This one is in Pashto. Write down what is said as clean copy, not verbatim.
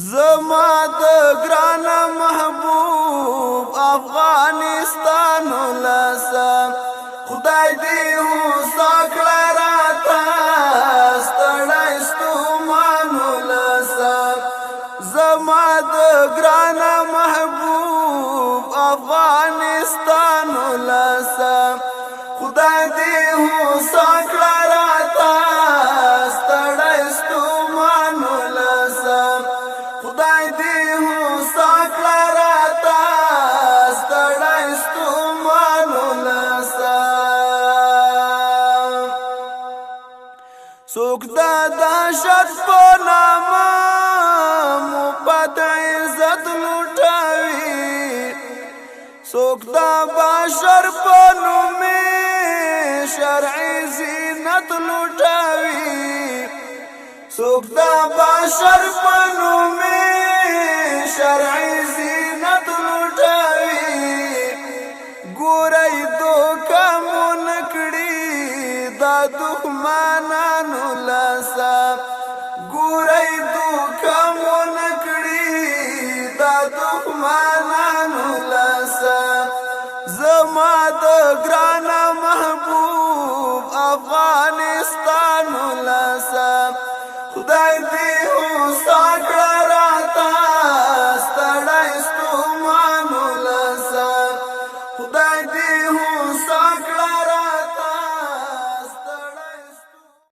زما د ګران محبوب افغانستان ولسم خدای دې هوسا کړه راته ستړی ستومان ولسم زما د ګران محبوب افغانستان ولسم خدای دې هوسا کړه راته ستړی ستومان ولسم خدای دې هوسا کړه راته ستړی ستومان ولسم څوک د دهشت په نامه مو پد عزت لوټوي څوک د بشر په نومې شرعي زینت لوټوي څوک د بشر په نومې شرعي زینت لوټوي ګورئ دوکه مو نکړي دا دښمنانو لسم ګورئ دوکه مو نکړي دا دښمنانو لسم زما د ګران